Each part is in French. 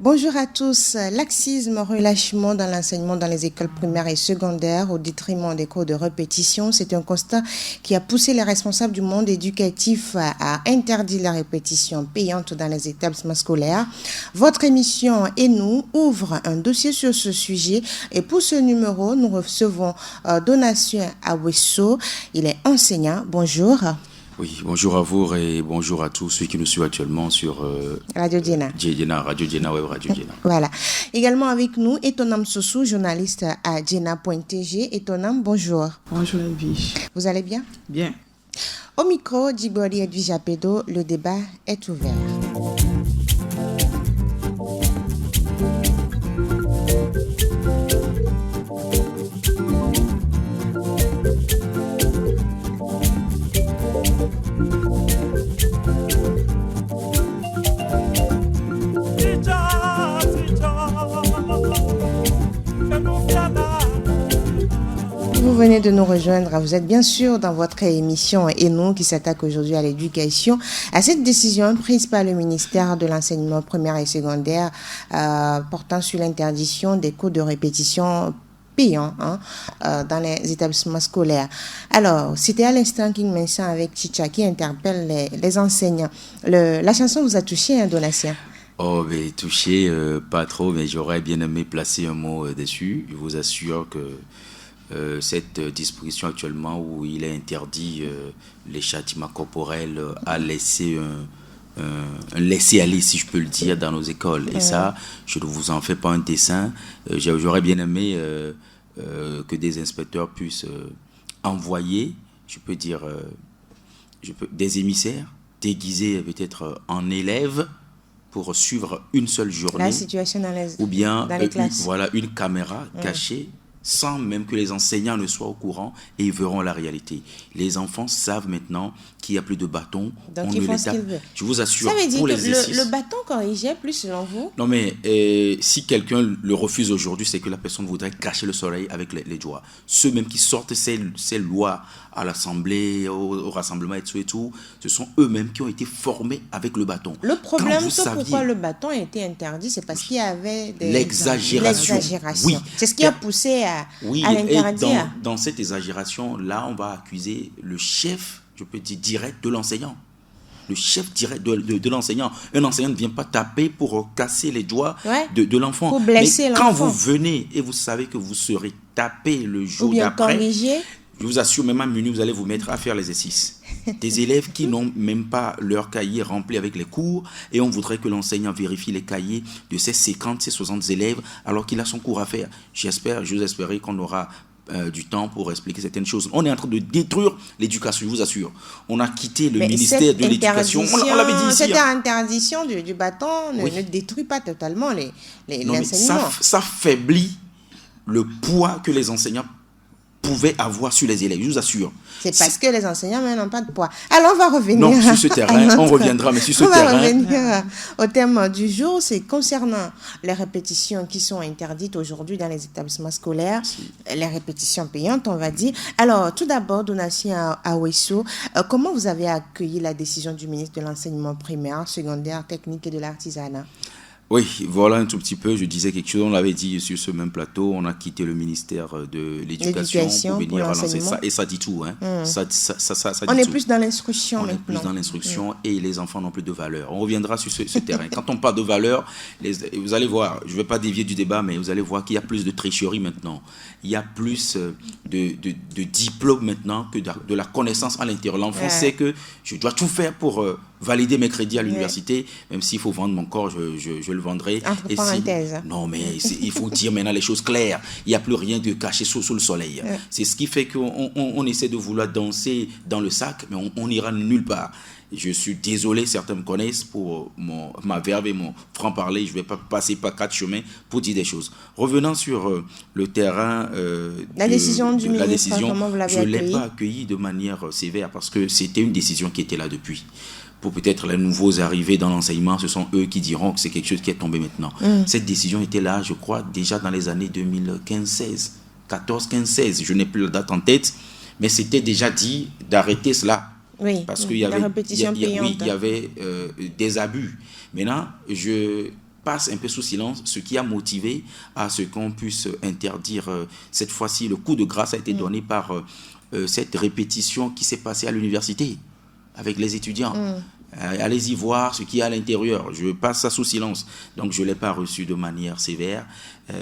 Bonjour à tous. Laxisme, relâchement dans l'enseignement dans les écoles primaires et secondaires au détriment des cours de répétition, c'est un constat qui a poussé les responsables du monde éducatif à interdire la répétition payante dans les établissements scolaires. Votre émission et nous ouvre un dossier sur ce sujet et pour ce numéro, nous recevons Donatien Aweso. Il est enseignant. Bonjour. Oui, bonjour à vous et bonjour à tous ceux qui nous suivent actuellement sur Radio Djena. Radio Djena, Web Radio Djena. Voilà. Également avec nous, Etonam Sossou, journaliste à Djena.tg. Etonam, bonjour. Bonjour Edwige. Vous allez bien? Bien. Au micro, Djibori Edwige Apedo, le débat est ouvert. Vous venez de nous rejoindre, vous êtes bien sûr dans votre émission et nous qui s'attaque aujourd'hui à l'éducation, à cette décision prise par le ministère de l'enseignement primaire et secondaire portant sur l'interdiction des cours de répétition payants dans les établissements scolaires. Alors, c'était à l'instant King Vincent avec Chicha qui interpelle les enseignants. La chanson vous a touché, Donatien? Oh, mais touché, pas trop, mais j'aurais bien aimé placer un mot dessus. Je vous assure que cette disposition actuellement où il est interdit les châtiments corporels a laissé un laisser-aller, si je peux le dire, dans nos écoles. Et ça, je ne vous en fais pas un dessin. J'aurais bien aimé que des inspecteurs puissent envoyer, je peux dire, des émissaires déguisés peut-être en élèves pour suivre une seule journée. La situation dans les classes. Voilà, une caméra cachée, sans même que les enseignants ne soient au courant, et ils verront la réalité. Les enfants savent maintenant qu'il n'y a plus de bâton. Donc ils font ce qu'ils veulent. Je vous assure, ça veut dire pour que l'exercice... le bâton corrigeait plus selon vous? Non mais si quelqu'un le refuse aujourd'hui, c'est que la personne voudrait cacher le soleil avec les doigts. Ceux même qui sortent ces lois à l'Assemblée, au rassemblement et tout, ce sont eux-mêmes qui ont été formés avec le bâton. Le problème, c'est pourquoi le bâton a été interdit, c'est parce qu'il y avait l'exagération. Oui. C'est ce qui a poussé à l'interdire. Dans cette exagération-là, on va accuser le chef, je peux dire, direct de l'enseignant. Le chef direct de l'enseignant. Un enseignant ne vient pas taper pour casser les doigts de l'enfant. Pour blesser l'enfant. Quand vous venez et vous savez que vous serez tapé le jour d'après, je vous assure, même à minuit, vous allez vous mettre à faire l'exercice. Des élèves qui n'ont même pas leur cahier rempli avec les cours et on voudrait que l'enseignant vérifie les cahiers de ces 50, ces 60 élèves alors qu'il a son cours à faire. J'ose espérer qu'on aura du temps pour expliquer certaines choses. On est en train de détruire l'éducation, je vous assure. On a quitté le ministère de l'éducation. On l'avait dit ici. Cette interdiction du bâton ne détruit pas totalement l'enseignement. Ça faiblit le poids que les enseignants pouvaient avoir sur les élèves, je vous assure. C'est parce que les enseignants n'ont pas de poids. Alors, on va revenir. Non, sur ce terrain, on reviendra, mais sur ce terrain. On va revenir au thème du jour, c'est concernant les répétitions qui sont interdites aujourd'hui dans les établissements scolaires, les répétitions payantes, on va dire. Alors, tout d'abord, Donatien Aweso, comment vous avez accueilli la décision du ministre de l'enseignement primaire, secondaire, technique et de l'artisanat? Oui, voilà un tout petit peu, je disais quelque chose, on l'avait dit sur ce même plateau, on a quitté le ministère de l'Éducation pour venir annoncer ça, et ça dit tout. Ça dit on est tout. Plus dans l'instruction maintenant. On est plus dans l'instruction et les enfants n'ont plus de valeur. On reviendra sur ce terrain. Quand on parle de valeur, vous allez voir, je ne vais pas dévier du débat, mais vous allez voir qu'il y a plus de tricherie maintenant. Il y a plus de diplômes maintenant que de la connaissance à l'intérieur. L'enfant sait que je dois tout faire pour valider mes crédits à l'université, même s'il faut vendre mon corps, je le vendrai. Entre parenthèses. Non, mais il faut dire maintenant les choses claires. Il n'y a plus rien de caché sous le soleil. C'est ce qui fait qu'on essaie de vouloir danser dans le sac, mais on n'ira nulle part. Je suis désolé, certains me connaissent pour ma verve et mon franc-parler. Je ne vais pas passer par 4 chemins pour dire des choses. Revenant sur le terrain la décision du ministre, comment vous l'avez accueillie? Je ne l'ai pas accueillie de manière sévère parce que c'était une décision qui était là depuis. Pour peut-être les nouveaux arrivés dans l'enseignement, ce sont eux qui diront que c'est quelque chose qui est tombé maintenant. Cette décision était là, je crois, déjà dans les années 2015-16, 14-15-16. Je n'ai plus la date en tête, mais c'était déjà dit d'arrêter cela. Oui, parce qu'il y avait, la répétition payante. Il y avait des abus. Maintenant, je passe un peu sous silence, ce qui a motivé à ce qu'on puisse interdire. Cette fois-ci, le coup de grâce a été donné par cette répétition qui s'est passée à l'université avec les étudiants. Allez-y voir ce qu'il y a à l'intérieur. Je passe ça sous silence. Donc, je ne l'ai pas reçu de manière sévère,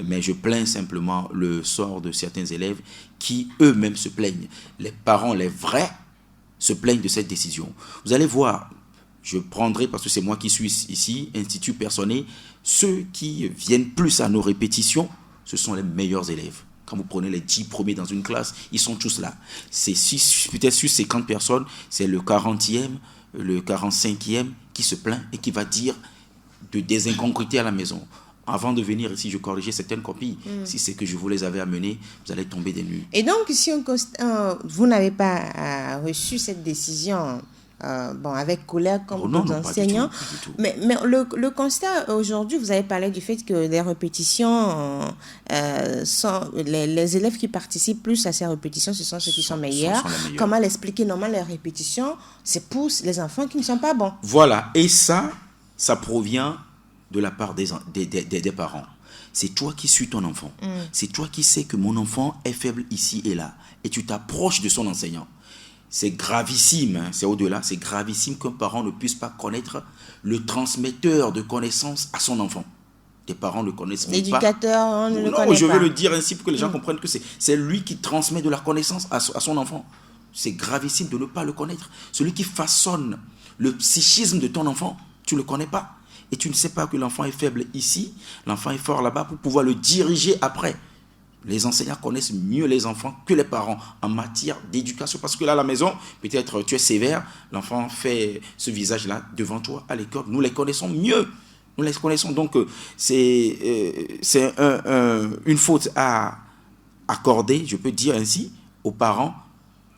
mais je plains simplement le sort de certains élèves qui eux-mêmes se plaignent. Les parents, les vrais, se plaignent de cette décision. Vous allez voir, je prendrai, parce que c'est moi qui suis ici, Institut Personné, ceux qui viennent plus à nos répétitions, ce sont les meilleurs élèves. Quand vous prenez les 10 premiers dans une classe, ils sont tous là. C'est peut-être sur 50 personnes, c'est le 40e, le 45e qui se plaint et qui va dire des incongruités à la maison. Avant de venir ici, je corrigeais certaines copies. Si c'est que je vous les avais amenées, vous allez tomber des nues. Et donc, si vous n'avez pas reçu cette décision avec colère comme non, enseignants, pas du tout. Mais le constat aujourd'hui, vous avez parlé du fait que les répétitions sont les élèves qui participent plus à ces répétitions, ce sont ceux qui sont meilleurs. Comment l'expliquer? Normalement, les répétitions, c'est pour les enfants qui ne sont pas bons. Voilà, et ça provient de la part des parents. C'est toi qui suis ton enfant. C'est toi qui sais que mon enfant est faible ici et là. Et tu t'approches de son enseignant. C'est gravissime, c'est au-delà, c'est gravissime qu'un parent ne puisse pas connaître le transmetteur de connaissances à son enfant. Les parents ne connaissent pas. L'éducateur, on ne le connaît pas. Non, je veux le dire ainsi pour que les gens comprennent que c'est lui qui transmet de la connaissance à son enfant. C'est gravissime de ne pas le connaître. Celui qui façonne le psychisme de ton enfant, tu ne le connais pas. Et tu ne sais pas que l'enfant est faible ici, l'enfant est fort là-bas pour pouvoir le diriger après. Les enseignants connaissent mieux les enfants que les parents en matière d'éducation. Parce que là, à la maison, peut-être tu es sévère, l'enfant fait ce visage-là devant toi à l'école. Nous les connaissons mieux. Nous les connaissons. Donc, c'est une faute à accorder, je peux dire ainsi, aux parents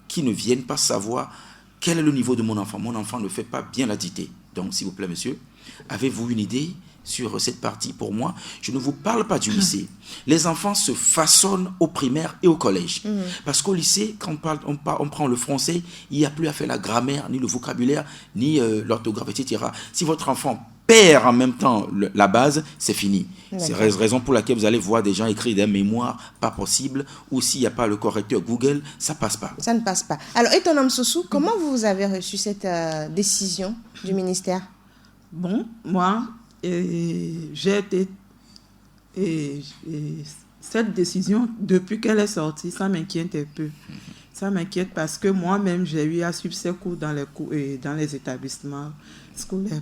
qui ne viennent pas savoir quel est le niveau de mon enfant. Mon enfant ne fait pas bien la dictée. Donc, s'il vous plaît, monsieur, avez-vous une idée sur cette partie? Pour moi, je ne vous parle pas du lycée. Les enfants se façonnent au primaire et au collège. Parce qu'au lycée, quand on prend le français, il n'y a plus à faire la grammaire, ni le vocabulaire, ni l'orthographe, etc. Si votre enfant perd en même temps la base, c'est fini. C'est la raison pour laquelle vous allez voir des gens écrire des mémoires pas possibles, ou s'il n'y a pas le correcteur Google, ça passe pas. Ça ne passe pas. Alors, Étonam Sossou, comment vous avez reçu cette décision du ministère? Bon, moi, j'ai été... cette décision, depuis qu'elle est sortie, ça m'inquiète un peu. Ça m'inquiète parce que moi-même, j'ai eu à suivre ces cours dans les établissements scolaires.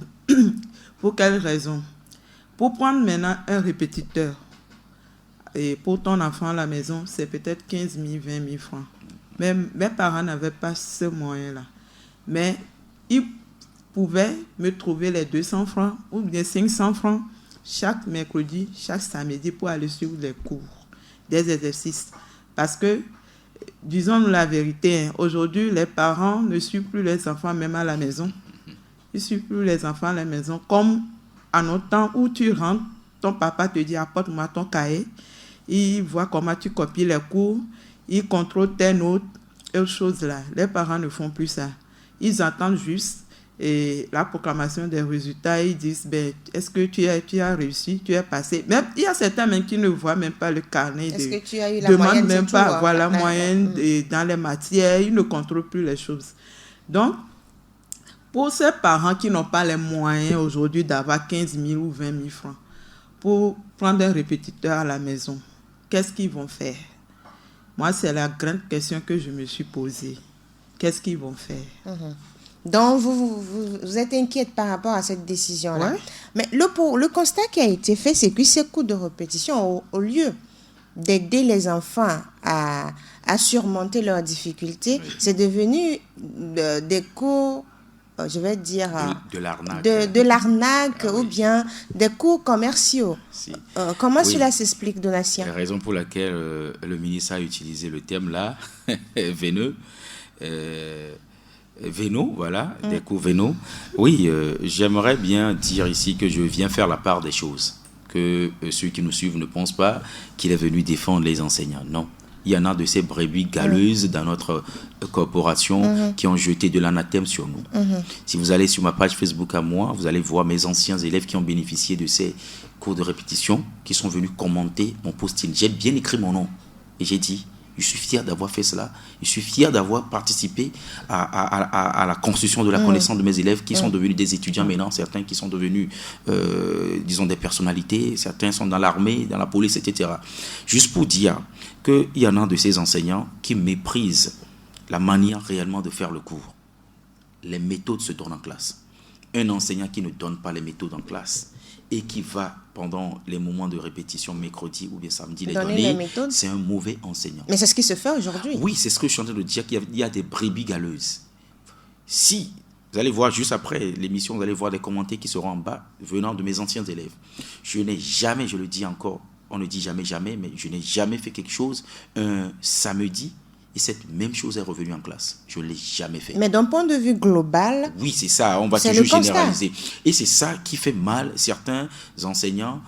Pour quelle raison? Pour prendre maintenant un répétiteur, et pour ton enfant à la maison, c'est peut-être 15 000, 20 000 francs. Même mes parents n'avaient pas ce moyen-là. Mais ils pouvaient me trouver les 200 francs ou bien 500 francs chaque mercredi, chaque samedi pour aller suivre les cours, des exercices. Parce que, disons-nous la vérité, aujourd'hui, les parents ne suivent plus les enfants même à la maison. Ils ne suivent plus les enfants à la maison. Comme à notre temps où tu rentres, ton papa te dit apporte-moi ton cahier. Il voit comment tu copies les cours. Il contrôle tes notes et autres choses là. Les parents ne font plus ça. Ils attendent juste la proclamation des résultats. Ils disent est-ce que tu as réussi, tu es passé. Même, il y a certains même qui ne voient même pas le carnet. Est-ce que tu as eu la moyenne? Demandent même pas la moyenne dans les matières. Ils ne contrôlent plus les choses. Donc, pour ces parents qui n'ont pas les moyens aujourd'hui d'avoir 15 000 ou 20 000 francs pour prendre un répétiteur à la maison, qu'est-ce qu'ils vont faire? Moi, c'est la grande question que je me suis posée. Qu'est-ce qu'ils vont faire? Donc, vous êtes inquiète par rapport à cette décision-là. Ouais. Mais le constat qui a été fait, c'est que ces cours de répétition, au lieu d'aider les enfants à surmonter leurs difficultés, c'est devenu des cours... je vais dire de l'arnaque, de l'arnaque ou bien des cours commerciaux. Si. Comment cela s'explique, Donatien? La raison pour laquelle le ministre a utilisé le terme là, veineux, vénaux, voilà, des cours vénaux. Oui, j'aimerais bien dire ici que je viens faire la part des choses, que ceux qui nous suivent ne pensent pas qu'il est venu défendre les enseignants. Non, il y en a de ces brebis galeuses dans notre corporation qui ont jeté de l'anathème sur nous. Si vous allez sur ma page Facebook à moi, vous allez voir mes anciens élèves qui ont bénéficié de ces cours de répétition, qui sont venus commenter mon posting. J'ai bien écrit mon nom et j'ai dit, je suis fier d'avoir fait cela. Je suis fier d'avoir participé à la construction de la connaissance de mes élèves qui sont devenus des étudiants maintenant, certains qui sont devenus, disons, des personnalités, certains sont dans l'armée, dans la police, etc. Juste pour dire qu'il y en a de ces enseignants qui méprisent la manière réellement de faire le cours. Les méthodes se donnent en classe. Un enseignant qui ne donne pas les méthodes en classe et qui va, pendant les moments de répétition, mercredi ou bien samedi, les donner, c'est un mauvais enseignant. Mais c'est ce qui se fait aujourd'hui. Oui, c'est ce que je suis en train de dire, qu'il y a des brebis galeuses. Si, vous allez voir juste après l'émission, vous allez voir des commentaires qui seront en bas, venant de mes anciens élèves. Je n'ai jamais, je le dis encore, on ne dit jamais, jamais, mais je n'ai jamais fait quelque chose un samedi, et cette même chose est revenue en classe. Je ne l'ai jamais fait. Mais d'un point de vue global... Oui, c'est ça. On va toujours généraliser. Et c'est ça qui fait mal certains enseignants.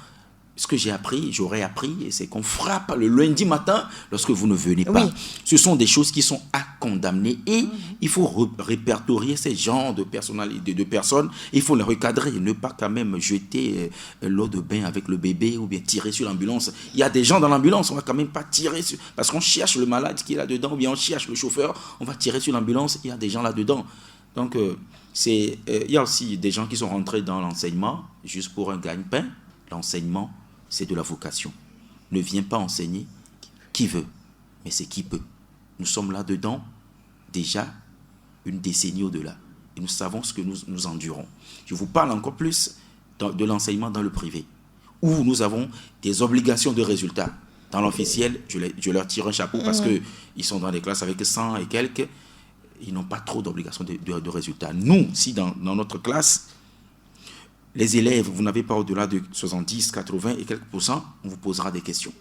Ce que j'ai appris, j'aurais appris, c'est qu'on frappe le lundi matin lorsque vous ne venez pas. Oui. Ce sont des choses qui sont à condamner. Et il faut répertorier ces genres de personnalités, de personnes. Il faut les recadrer. Ne pas quand même jeter l'eau de bain avec le bébé ou bien tirer sur l'ambulance. Il y a des gens dans l'ambulance, on ne va quand même pas tirer sur... Parce qu'on cherche le malade qui est là-dedans ou bien on cherche le chauffeur, on va tirer sur l'ambulance, il y a des gens là-dedans. Donc, il y a aussi des gens qui sont rentrés dans l'enseignement juste pour un gagne-pain. L'enseignement, c'est de la vocation. Ne viens pas enseigner qui veut, mais c'est qui peut. Nous sommes là-dedans déjà une décennie au-delà. Et nous savons ce que nous endurons. Je vous parle encore plus de l'enseignement dans le privé, où nous avons des obligations de résultats. Dans l'officiel, je leur tire un chapeau parce qu'ils sont dans des classes avec 100 et quelques, ils n'ont pas trop d'obligations de résultats. Nous, si dans notre classe, les élèves, vous n'avez pas au-delà de 70, 80 et quelques pourcents, on vous posera des questions.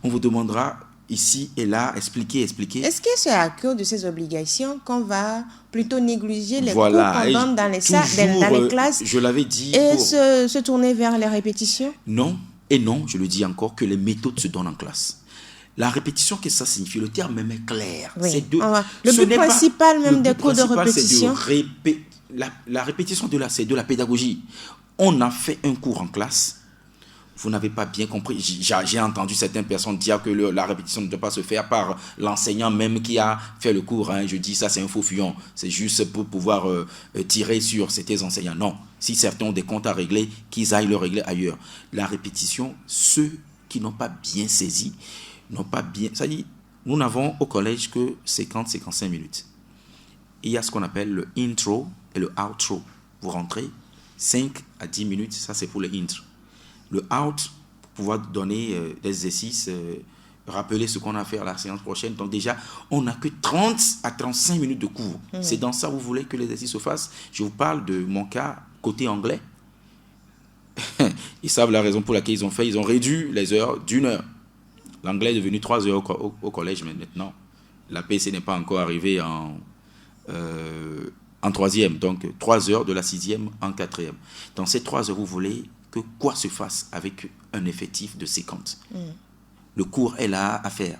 On vous demandera ici et là, expliquer. Est-ce que c'est à cause de ces obligations qu'on va plutôt négliger les cours qu'on donne dans les classes, je l'avais dit, et se tourner vers les répétitions? Non, et non, je le dis encore, que les méthodes se donnent en classe. La répétition, qu'est-ce que ça signifie? Le terme même est clair. Oui. Le but principal même des cours de répétition, la répétition c'est de la pédagogie. On a fait un cours en classe. Vous n'avez pas bien compris. J'ai entendu certaines personnes dire que la répétition ne doit pas se faire par l'enseignant même qui a fait le cours. Je dis ça, c'est un faux fuyant. C'est juste pour pouvoir tirer sur ces enseignants. Non. Si certains ont des comptes à régler, qu'ils aillent le régler ailleurs. La répétition, ceux qui n'ont pas bien saisi, n'ont pas bien... Ça dit, nous n'avons au collège que 50-55 minutes. Il y a ce qu'on appelle le intro et le outro. Vous rentrez, 5 à 10 minutes, ça c'est pour le intro. Le out, pour pouvoir donner des exercices, rappeler ce qu'on a fait à la séance prochaine. Donc déjà, on n'a que 30 à 35 minutes de cours. C'est dans ça que vous voulez que l'exercice se fasse. Je vous parle de mon cas côté anglais. Ils savent la raison pour laquelle ils ont réduit les heures d'1 heure. L'anglais est devenu 3 heures au collège, mais maintenant, la PC n'est pas encore arrivée en 3e, donc 3 heures de la 6e en 4e. Dans ces 3 heures, vous voulez que quoi se fasse avec un effectif de 50. Le cours est là à faire.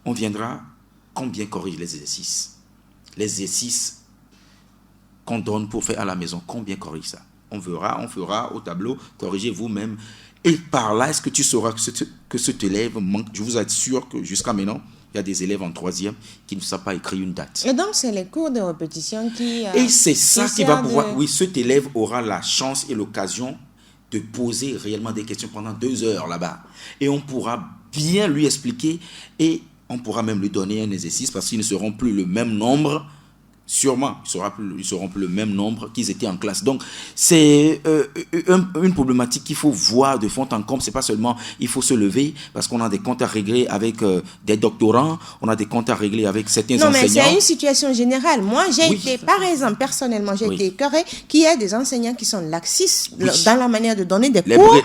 On viendra, combien corrige les exercices? Les exercices qu'on donne pour faire à la maison, combien corrige ça? On fera au tableau, corrigez vous-même. Et par là, est-ce que tu sauras que cet élève manque? Je vous assure que jusqu'à maintenant, il y a des élèves en 3e qui ne savent pas écrire une date. Et donc, c'est les cours de répétition qui... et c'est ça qui va pouvoir... Oui, cet élève aura la chance et l'occasion de poser réellement des questions pendant 2 heures là-bas. Et on pourra bien lui expliquer et on pourra même lui donner un exercice parce qu'ils ne seront plus le même nombre. Sûrement, ils seront plus le même nombre qu'ils étaient en classe. Donc, c'est une problématique qu'il faut voir de fond en comble. C'est pas seulement il faut se lever parce qu'on a des comptes à régler avec des doctorants, on a des comptes à régler avec certains enseignants. Non, mais c'est une situation générale. Moi, j'ai été, par exemple, personnellement, j'ai été écœurée qu'il y ait des enseignants qui sont laxistes dans la manière de donner des cours,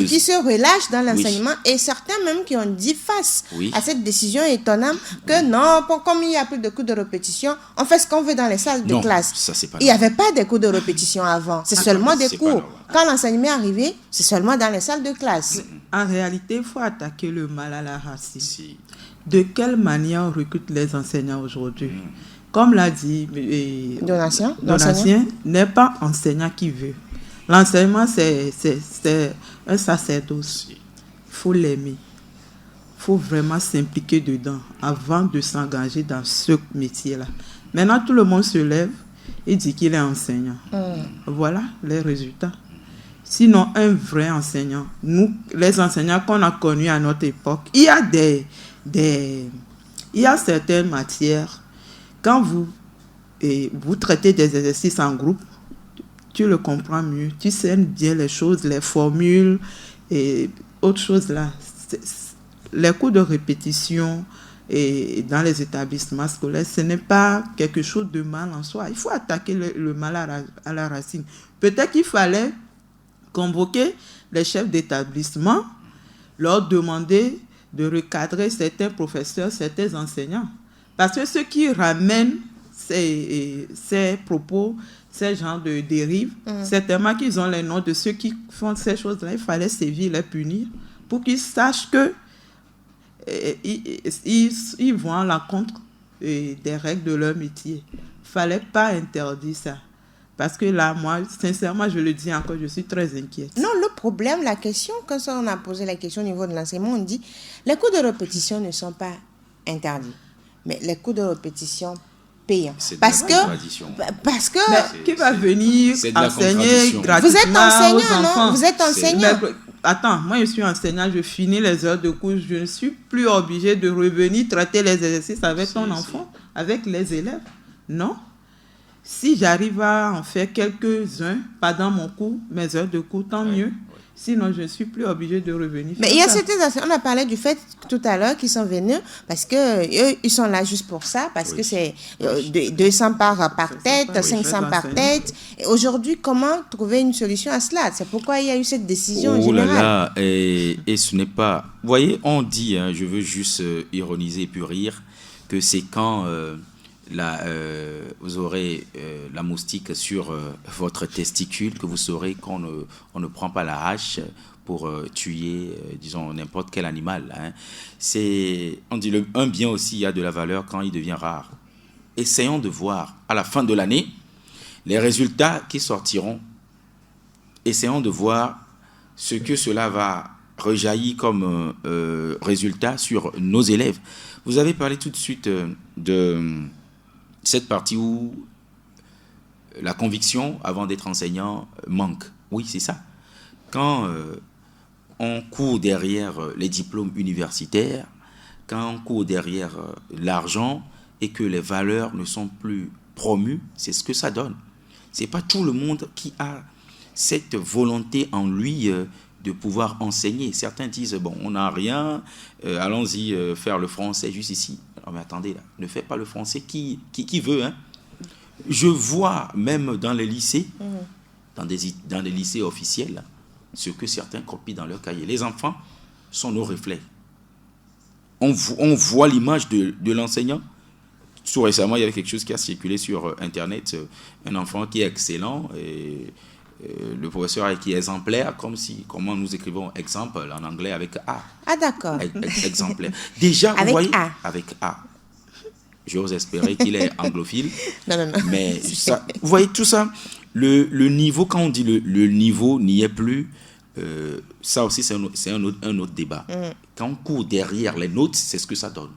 qui se relâchent dans l'enseignement et certains même qui ont dit face à cette décision étonnante que non, comme il n'y a plus de cours de répétition, on fait ce qu'on veut dans les salles de classe. Ça, c'est pas il n'y avait pas de cours de répétition avant. C'est seulement des cours. Quand l'enseignement est arrivé, c'est seulement dans les salles de classe. En réalité, il faut attaquer le mal à la racine. de quelle manière on recrute les enseignants aujourd'hui? Comme l'a dit Donatien, n'est pas enseignant qui veut. L'enseignement, c'est un sacerdoce. Il faut l'aimer. Il faut vraiment s'impliquer dedans avant de s'engager dans ce métier-là. Maintenant, tout le monde se lève et dit qu'il est enseignant. Voilà les résultats. Sinon, un vrai enseignant, nous, les enseignants qu'on a connus à notre époque, il y a certaines matières, quand vous traitez des exercices en groupe, tu le comprends mieux, tu sais bien les choses, les formules et autres choses là. Les cours de répétition et dans les établissements scolaires, ce n'est pas quelque chose de mal en soi. Il faut attaquer le mal à la racine. Peut-être qu'il fallait convoquer les chefs d'établissement, leur demander de recadrer certains professeurs, certains enseignants. Parce que ceux qui ramènent ces propos, ces genres de dérives, certainement qu'ils ont les noms de ceux qui font ces choses-là. Il fallait sévir, les punir, pour qu'ils sachent que ils vont à l'encontre des règles de leur métier. Il ne fallait pas interdire ça. Parce que là, moi, sincèrement, je le dis encore, je suis très inquiète. Non, le problème, la question, quand on a posé la question au niveau de l'enseignement, on dit les cours de répétition ne sont pas interdits, mais les cours de répétition payants. Parce que mais qui va venir enseigner gratuitement? Vous êtes enseignant, non? Vous êtes enseignant. Attends, moi je suis enseignant, je finis les heures de cours, je ne suis plus obligé de revenir traiter les exercices avec ton enfant, avec les élèves. Non. Si j'arrive à en faire quelques-uns pendant mon cours, mes heures de cours, tant mieux. Sinon, je ne suis plus obligée de revenir. Mais il y a certains enseignants, on a parlé du fait tout à l'heure qu'ils sont venus parce qu'eux, ils sont là juste pour ça, parce que c'est 200 par tête, 500 par tête. Et aujourd'hui, comment trouver une solution à cela? C'est pourquoi il y a eu cette décision générale. Là là, et ce n'est pas... Vous voyez, on dit, je veux juste ironiser et puis rire, que c'est quand... vous aurez la moustique sur votre testicule, que vous saurez qu'on on ne prend pas la hache pour tuer, disons, n'importe quel animal. Hein. On dit un bien aussi a de la valeur quand il devient rare. Essayons de voir à la fin de l'année les résultats qui sortiront. Essayons de voir ce que cela va rejaillir comme résultat sur nos élèves. Vous avez parlé tout de suite de cette partie où la conviction, avant d'être enseignant, manque. Oui, c'est ça. Quand on court derrière les diplômes universitaires, quand on court derrière l'argent et que les valeurs ne sont plus promues, c'est ce que ça donne. Ce n'est pas tout le monde qui a cette volonté en lui de pouvoir enseigner. Certains disent, bon, on n'a rien, allons-y faire le français juste ici. Non, mais attendez, là, ne faites pas le français qui veut. Hein. Je vois même dans les lycées, dans les lycées officiels, ce que certains copient dans leur cahier. Les enfants sont nos reflets. On voit l'image de l'enseignant. Tout récemment, il y avait quelque chose qui a circulé sur Internet. Un enfant qui est excellent et le professeur qui est exemplaire, comment nous écrivons exemple en anglais avec A. Ah, d'accord. Exemplaire. Déjà, avec vous voyez, A. avec A. J'ose espérer qu'il est anglophile. Non. Mais ça, vous voyez tout ça, le niveau, quand on dit le niveau n'y est plus, ça aussi c'est un autre débat. Quand on court derrière les notes, c'est ce que ça donne.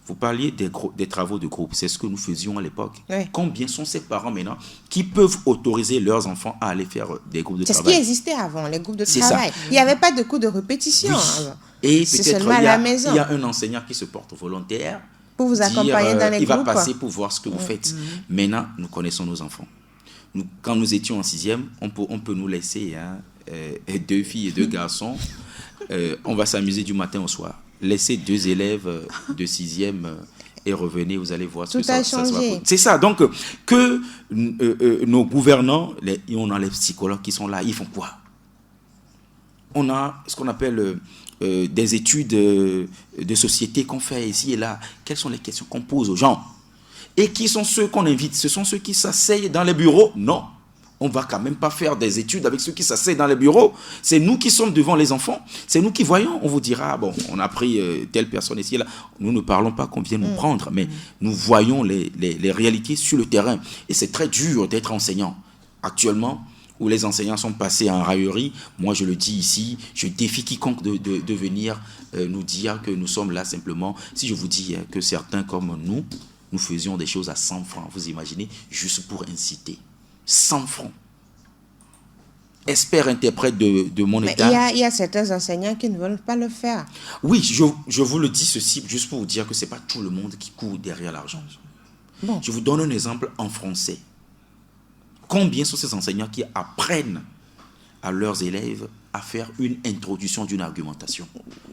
Vous parliez des travaux de groupe, c'est ce que nous faisions à l'époque. Oui. Combien sont ces parents maintenant qui peuvent autoriser leurs enfants à aller faire des groupes de travail? C'est ce qui existait avant, les groupes de travail. Il n'y avait pas de cours de répétition. Oui. Et peut-être il y a un enseignant qui se porte volontaire pour vous accompagner dans les groupes. Il va passer pour voir ce que vous faites. Maintenant, nous connaissons nos enfants. Quand nous étions en 6e, on peut nous laisser 2 filles et 2 garçons. On va s'amuser du matin au soir. Laissez 2 élèves de 6e et revenez, vous allez voir ce que ça va. C'est ça. Donc, que nos gouvernants, on a les psychologues qui sont là, ils font quoi? On a ce qu'on appelle des études de société qu'on fait ici et là. Quelles sont les questions qu'on pose aux gens? Et qui sont ceux qu'on invite? Ce sont ceux qui s'asseyent dans les bureaux? Non. On ne va quand même pas faire des études avec ceux qui s'asseyent dans les bureaux. C'est nous qui sommes devant les enfants. C'est nous qui voyons. On vous dira, bon, on a pris telle personne ici et là. Nous ne parlons pas qu'on vienne nous prendre, mais nous voyons les réalités sur le terrain. Et c'est très dur d'être enseignant. Actuellement, où les enseignants sont passés en raillerie, moi je le dis ici, je défie quiconque de venir nous dire que nous sommes là simplement. Si je vous dis que certains comme nous faisions des choses à 100 francs, vous imaginez, juste pour inciter. 100 francs. Expert-interprète de mon état. Il y a certains enseignants qui ne veulent pas le faire. Oui, je vous le dis ceci, juste pour vous dire que ce n'est pas tout le monde qui court derrière l'argent. Bon. Je vous donne un exemple en français. Combien sont ces enseignants qui apprennent à leurs élèves à faire une introduction d'une argumentation?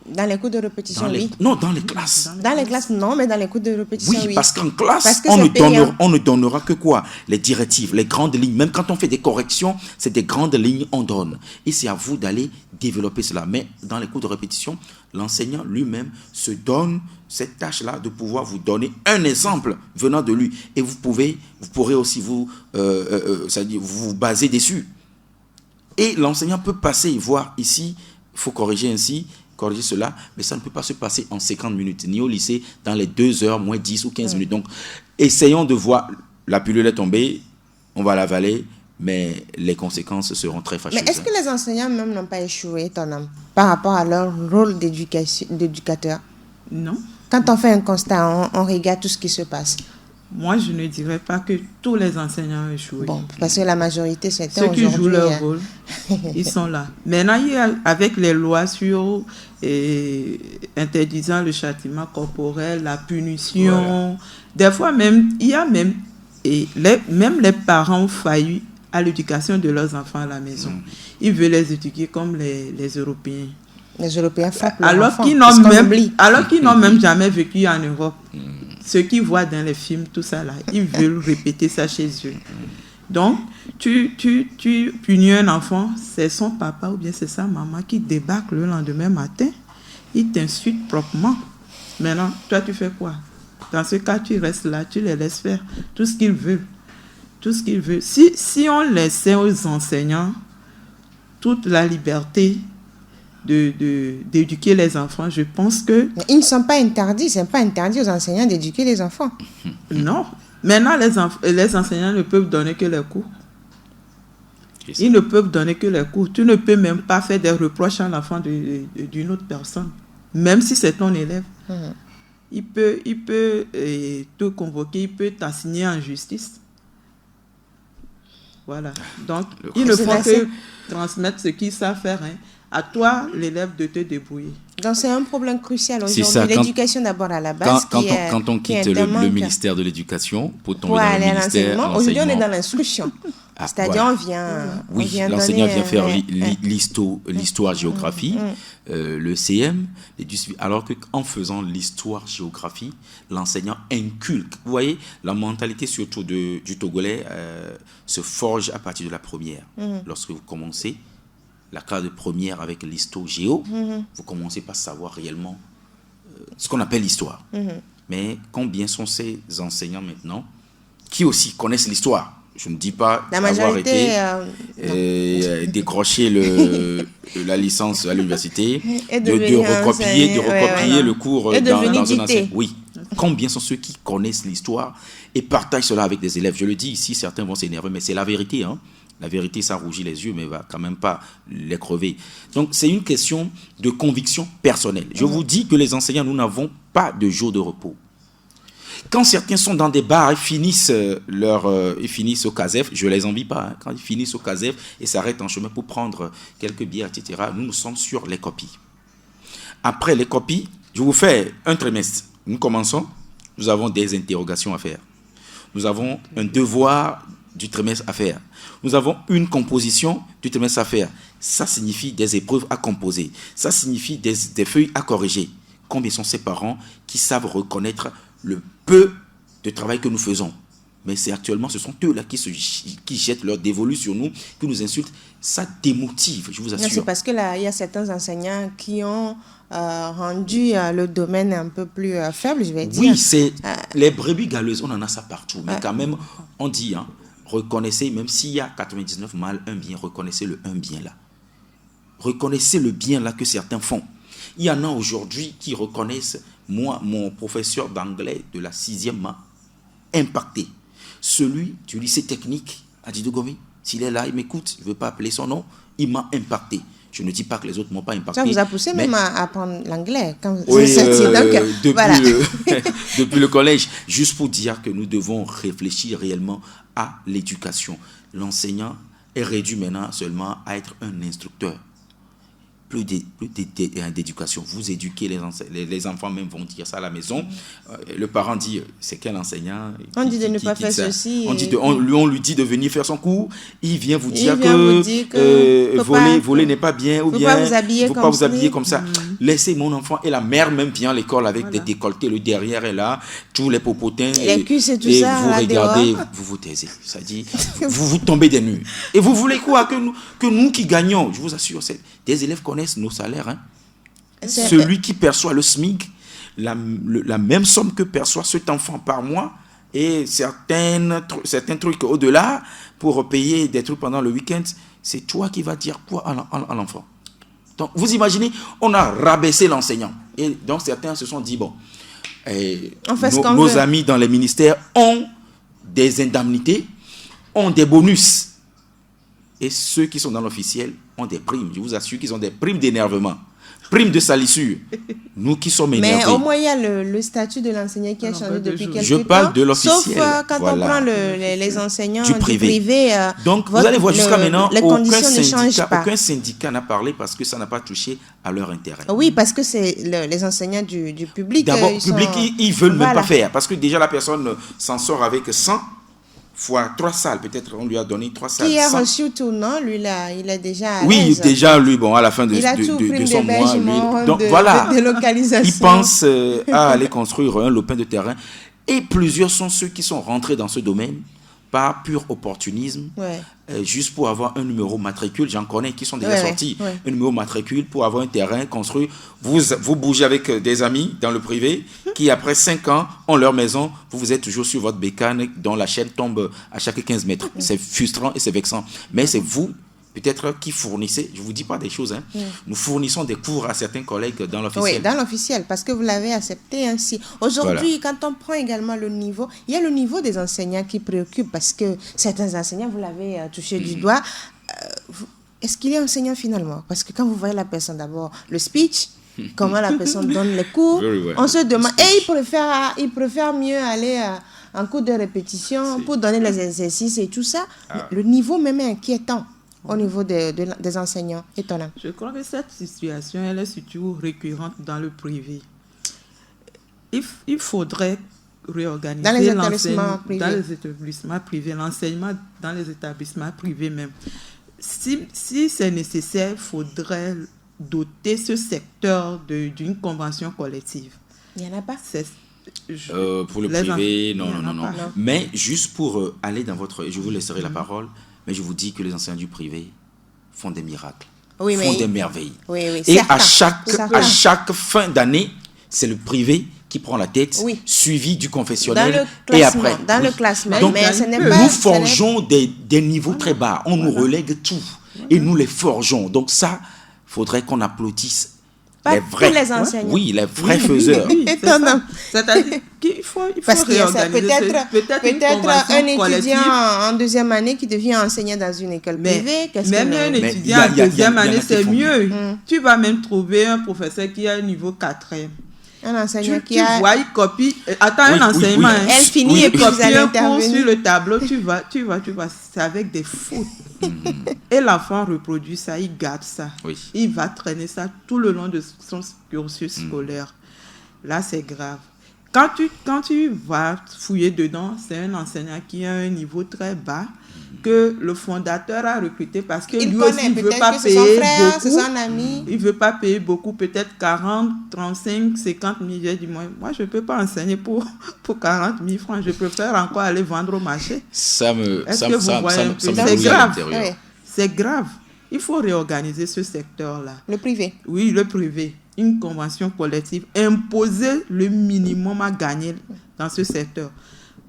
Dans les cours de répétition, oui. Non, dans les classes. Dans les classes, non, mais dans les cours de répétition, oui. Oui, parce qu'en classe, on ne donnera que quoi? Les directives, les grandes lignes. Même quand on fait des corrections, c'est des grandes lignes on donne. Et c'est à vous d'aller développer cela. Mais dans les cours de répétition, l'enseignant lui-même se donne cette tâche-là de pouvoir vous donner un exemple venant de lui. Et vous pourrez aussi vous baser dessus. Et l'enseignant peut passer et voir ici, il faut corriger ainsi, corriger cela, mais ça ne peut pas se passer en 50 minutes, ni au lycée, dans les 2 heures, moins 10 ou 15 minutes. Donc, essayons de voir, la pilule est tombée, on va l'avaler, mais les conséquences seront très fâcheuses. Mais est-ce que les enseignants même n'ont pas échoué, ton âme, par rapport à leur rôle d'éducateur? Non. Quand on fait un constat, on regarde tout ce qui se passe. Moi, je ne dirais pas que tous les enseignants ont échoué. Bon, parce que la majorité, c'est ceux qui jouent leur rôle, ils sont là. Maintenant, avec les lois sur interdisant le châtiment corporel, la punition, des fois même, il y a même les parents ont failli à l'éducation de leurs enfants à la maison. Ils veulent les éduquer comme les Européens. Les Européens frappent alors qu'ils n'ont même jamais vécu en Europe. Ceux qui voient dans les films, tout ça là, ils veulent répéter ça chez eux. Donc, tu punis un enfant, c'est son papa ou bien c'est sa maman qui débarque le lendemain matin, il t'insulte proprement. Maintenant, toi, tu fais quoi? Dans ce cas, tu restes là, tu les laisses faire tout ce qu'ils veulent. Tout ce qu'ils veulent. Si on laissait aux enseignants toute la liberté d'éduquer les enfants, je pense que... Mais ils ne sont pas interdits, ce n'est pas interdit aux enseignants d'éduquer les enfants. Non. Maintenant, les enseignants ne peuvent donner que les cours. Ils ne peuvent donner que les cours. Tu ne peux même pas faire des reproches à l'enfant d'une autre personne, même si c'est ton élève. Il peut te convoquer, il peut t'assigner en justice. Voilà. Donc, ils ne font que transmettre ce qu'ils savent faire. À toi, l'élève, de te débrouiller. Donc, c'est un problème crucial aujourd'hui. L'éducation d'abord à la base. Quand on quitte le ministère de l'Éducation pour tomber dans le ministère de l'enseignement. Aujourd'hui, on est dans l'instruction. C'est-à-dire, on vient l'enseignant vient faire l'histoire-géographie, le CM, alors qu'en faisant l'histoire-géographie, l'enseignant inculque. Vous voyez, la mentalité surtout du Togolais se forge à partir de la première. Lorsque vous commencez la classe de première avec l'histo-géo, vous commencez par savoir réellement ce qu'on appelle l'histoire. Mais combien sont ces enseignants maintenant qui aussi connaissent l'histoire? Je ne dis pas avoir été décrocher la licence à l'université, de recopier le cours dans un enseignement. Oui. Combien sont ceux qui connaissent l'histoire et partagent cela avec des élèves? Je le dis ici, certains vont s'énerver, mais c'est la vérité. La vérité, ça rougit les yeux, mais va quand même pas les crever. Donc, c'est une question de conviction personnelle. Je vous dis que les enseignants, nous n'avons pas de jour de repos. Quand certains sont dans des bars et finissent au CASEF, je ne les envie pas, quand ils finissent au CASEF et s'arrêtent en chemin pour prendre quelques bières, etc., nous sommes sur les copies. Après les copies, je vous fais un trimestre. Nous commençons, nous avons des interrogations à faire. Nous avons un devoir du trimestre à faire. Nous avons une composition du trimestre à faire. Ça signifie des épreuves à composer. Ça signifie des feuilles à corriger. Combien sont ces parents qui savent reconnaître le peu de travail que nous faisons? Mais ce sont eux-là qui jettent leur dévolu sur nous, qui nous insultent. Ça démotive, je vous assure. C'est parce qu'il y a certains enseignants qui ont rendu le domaine un peu plus faible, je vais dire. Oui, c'est les brebis galeuses, on en a ça partout. Mais quand même, on dit, reconnaissez, même s'il y a 99 mal, un bien, reconnaissez le un bien là. Reconnaissez le bien là que certains font. Il y en a aujourd'hui qui reconnaissent, moi, mon professeur d'anglais de la 6e m'a impacté. Celui du lycée technique, Adidou Gomi, s'il est là, il m'écoute, il ne veut pas appeler son nom, il m'a impacté. Je ne dis pas que les autres ne m'ont pas impacté. Ça vous a poussé même à apprendre l'anglais quand vous oui, donc, voilà. Depuis le collège, juste pour dire que nous devons réfléchir réellement à l'éducation. L'enseignant est réduit maintenant seulement à être un instructeur. Plus d'éducation. Vous éduquez les enfants, même vont dire ça à la maison. Le parent dit, c'est quel enseignant? On dit de ne pas faire ceci. On lui dit de venir faire son cours. Il vient vous dire que voler n'est pas bien, ou bien il ne faut pas vous habiller comme ça. Laissez mon enfant. Et la mère même vient à l'école avec des décolletés, le derrière est là, tous les popotins. Les cuisses et tout et ça. Vous regardez, vous vous taisez. Ça dit, vous tombez des nues. Et vous voulez quoi? Que nous qui gagnons, je vous assure, des élèves connaissent nos salaires. Hein. Celui qui perçoit le SMIC, la même somme que perçoit cet enfant par mois, et certains trucs au-delà, pour payer des trucs pendant le week-end, c'est toi qui vas dire quoi à l'enfant. Donc, vous imaginez, on a rabaissé l'enseignant. Et donc, certains se sont dit, bon, nos amis dans les ministères ont des indemnités, ont des bonus. Et ceux qui sont dans l'officiel ont des primes. Je vous assure qu'ils ont des primes d'énervement, primes de salissure. Nous qui sommes énervés. Mais au moins, il y a le statut de l'enseignant qui a changé depuis quelques temps. Je parle de l'officiel. Sauf quand on prend les enseignants du privé. Donc, vous allez voir jusqu'à maintenant, les conditions ne changent pas. Aucun syndicat n'a parlé parce que ça n'a pas touché à leur intérêt. Oui, parce que c'est les enseignants du public. D'abord, ils veulent même pas faire. Parce que déjà, la personne s'en sort avec 100 fois 3 salles, peut-être on lui a donné 3 salles. Qui a reçu tout, non? Lui, là, il est déjà à oui, l'aise. Déjà, lui, bon, à la fin de son mois, donc voilà, il pense à aller construire un lopin de terrain. Et plusieurs sont ceux qui sont rentrés dans ce domaine par pur opportunisme, juste pour avoir un numéro matricule. J'en connais qui sont déjà sortis. Un numéro matricule pour avoir un terrain construit. Vous bougez avec des amis dans le privé qui, après 5 ans, ont leur maison. Vous êtes toujours sur votre bécane dont la chaîne tombe à chaque 15 mètres. C'est frustrant et c'est vexant. Mais c'est vous, peut-être, qui fournissez. Je ne vous dis pas des choses. Hein. Nous fournissons des cours à certains collègues dans l'officiel. Oui, dans l'officiel, parce que vous l'avez accepté ainsi. Aujourd'hui, quand on prend également le niveau, il y a le niveau des enseignants qui préoccupe, parce que certains enseignants, vous l'avez touché du doigt. Est-ce qu'il est enseignant finalement? Parce que quand vous voyez la personne d'abord, le speech, comment la personne donne les cours, on se demande, et il préfère mieux aller en cours de répétition pour donner les exercices et tout ça. Le niveau même est inquiétant au niveau des enseignants. Étonnant. Je crois que cette situation, elle est surtout récurrente dans le privé. Il faudrait réorganiser dans les établissements privés, l'enseignement dans les établissements privés même. Si c'est nécessaire, il faudrait doter ce secteur d'une convention collective. Il n'y en a pas. Pour le privé, non. Mais juste pour aller dans votre... Je vous laisserai la parole, mais je vous dis que les enseignants du privé font des miracles, font des merveilles. Et à chaque fin d'année, c'est le privé qui prend la tête, suivi du confessionnel et après. Dans le classement. Donc, mais ce n'est pas, nous forgeons des niveaux très bas. On nous relègue tout et nous les forgeons. Donc ça, il faudrait qu'on applaudisse les vrais, les enseignants. Oui, les vrais faiseurs. C'est-à-dire qu'il faut parce que réorganiser. Peut-être un étudiant en deuxième année qui devient enseignant dans une école privée. Même un étudiant en deuxième année, c'est mieux. Tu vas même trouver un professeur qui a un niveau 4e. Un enseignant tu vois, il copie. Attends, un enseignement. Elle finit et puis vous allez intervenir. Sur le tableau, tu vois, c'est avec des fautes. Et l'enfant reproduit ça, il garde ça. Il va traîner ça tout le long de son cursus scolaire. Là, c'est grave. Quand tu vas fouiller dedans, c'est un enseignant qui a un niveau très bas que le fondateur a recruté parce que lui aussi, il ne veut pas payer beaucoup. C'est son ami. Il ne veut pas payer beaucoup, peut-être 40, 35, 50 000. J'ai dit, moi, je ne peux pas enseigner pour 40 000 francs. Je préfère encore aller vendre au marché. C'est grave. C'est grave. Il faut réorganiser ce secteur-là. Le privé. Oui, le privé. Une convention collective. Imposer le minimum à gagner dans ce secteur.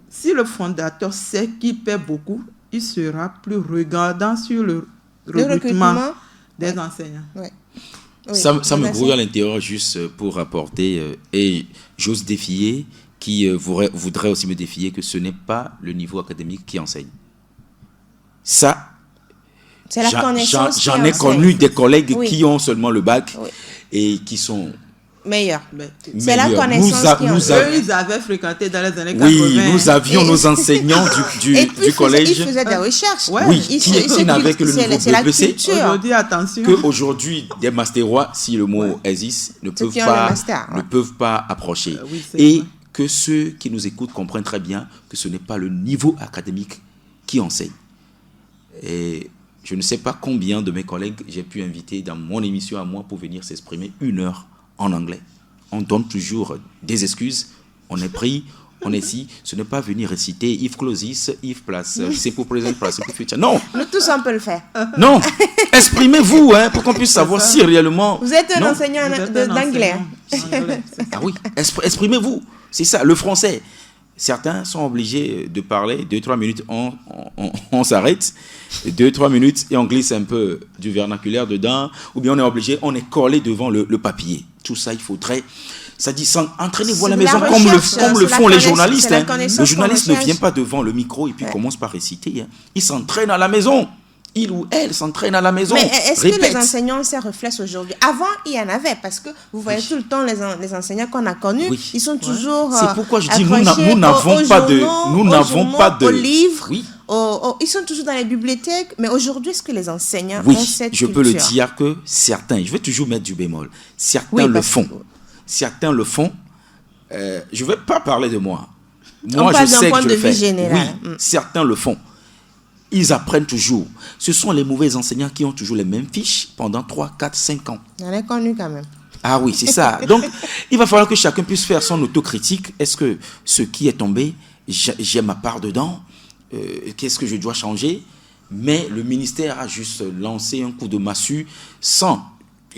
Si le fondateur sait qu'il paie beaucoup, il sera plus regardant sur le Le recrutement recrutement des enseignants. Ouais. Ça me Donatien. brouille à l'intérieur juste pour rapporter, et j'ose défier qui voudrait aussi me défier que ce n'est pas le niveau académique qui enseigne. Ça, C'est la connaissance j'en qui ai enseigne. connu des collègues Oui. qui ont seulement le bac Oui. et qui sont Meilleur. Mais C'est la meilleurs. connaissance qui enseigne. eux, ils avaient fréquenté dans les années 80. Oui, nous avions Et- nos enseignants Et du puis, collège ils faisaient des recherches. Ouais. Oui, Ils qui se- n'avaient que le niveau c'est la BPC. culture. Aujourd'hui, attention. qu'aujourd'hui, des masterois, si le mot existe, ne Ceux peuvent qui ont le pas, master, ouais. ne peuvent pas approcher. Oui, c'est Et vrai. que ceux qui nous écoutent comprennent très bien que ce n'est pas le niveau académique qui enseigne. Et je ne sais pas combien de mes collègues j'ai pu inviter dans mon émission à moi pour venir s'exprimer 1 heure en anglais. On donne toujours des excuses. On est pris, on est ici. Ce n'est pas venir réciter if clausis, if plus, c'est pour présent, plus, c'est pour futur. Non, Nous tous, on peut le faire. non. Exprimez-vous pour qu'on puisse savoir si réellement. Vous êtes un Non. enseignant Vous êtes un d'anglais. enseignant anglais, c'est ça. Ah oui, exprimez-vous. C'est ça, le français. Certains sont obligés de parler 2-3 minutes, on s'arrête, 2-3 minutes et on glisse un peu du vernaculaire dedans, ou bien on est obligé, on est collé devant le papier. Tout ça, il faudrait, ça dit, entraînez-vous à la C'est de la maison comme recherche, le c'est la font les connaissance, journalistes. c'est la hein. connaissance Le journaliste qu'on ne vient recherche. pas devant le micro et puis commence par réciter. hein. Il s'entraîne à la maison. Il ou elle s'entraîne à la maison. Mais est-ce que Répète. les enseignants ont ces réflexes aujourd'hui? Avant, il y en avait, parce que vous voyez tout le temps les enseignants qu'on a connus, Oui. ils sont toujours C'est pourquoi je dis, nous accrochés n'avons aux pas de, journaux, nous aux n'avons journaux, pas de, aux livres. oui. Ils sont toujours dans les bibliothèques, mais aujourd'hui, est-ce que les enseignants Oui, ont cette je culture? peux le dire que certains, je vais toujours mettre du bémol, certains Oui, le parce font. que- Certains le font. Je ne vais pas parler de moi. On Moi, je parle d'un sais point que je de le fais. vue général. Oui, certains le font. Ils apprennent toujours. Ce sont les mauvais enseignants qui ont toujours les mêmes fiches pendant 3, 4, 5 ans. Il y en a connus quand même. Ah oui, c'est ça. Donc, il va falloir que chacun puisse faire son autocritique. Est-ce que ce qui est tombé, j'ai ma part dedans? Qu'est-ce que je dois changer? Mais le ministère a juste lancé un coup de massue sans...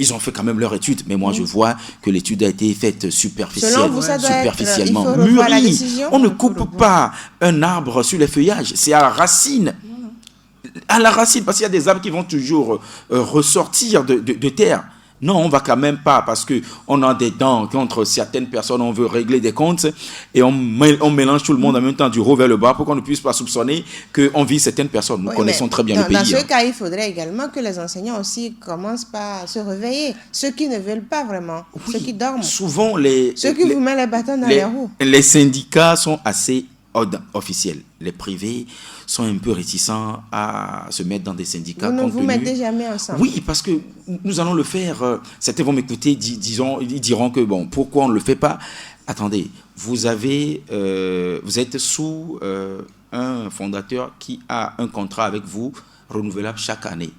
Ils ont fait quand même leur étude, mais moi je vois que l'étude a été faite Selon vous, ça doit être- superficiellement. il faut revoir la Mûrie. décision. On ne Il faut coupe revoir. pas un arbre sur les feuillages, c'est à la racine. À la racine, parce qu'il y a des arbres qui vont toujours ressortir de terre. Non, on va quand même pas, parce qu'on a des dents contre certaines personnes, on veut régler des comptes, et on mélange tout le monde en même temps du haut vers le bas pour qu'on ne puisse pas soupçonner qu'on vit certaines personnes. Nous Oui, connaissons mais très bien dans, le pays. Dans ce hein. cas, il faudrait également que les enseignants aussi commencent par se réveiller. Ceux qui ne veulent pas vraiment, Oui, ceux qui dorment, souvent, ceux qui vous mettent les bâtons dans les roues. les syndicats sont assez officiels. Les privés sont un peu réticents à se mettre dans des syndicats. Vous ne compte vous tenu- mettez jamais ensemble. Oui, parce que nous allons le faire. Certains vont m'écouter, ils diront que bon, pourquoi on ne le fait pas? Attendez, vous êtes sous un fondateur qui a un contrat avec vous renouvelable chaque année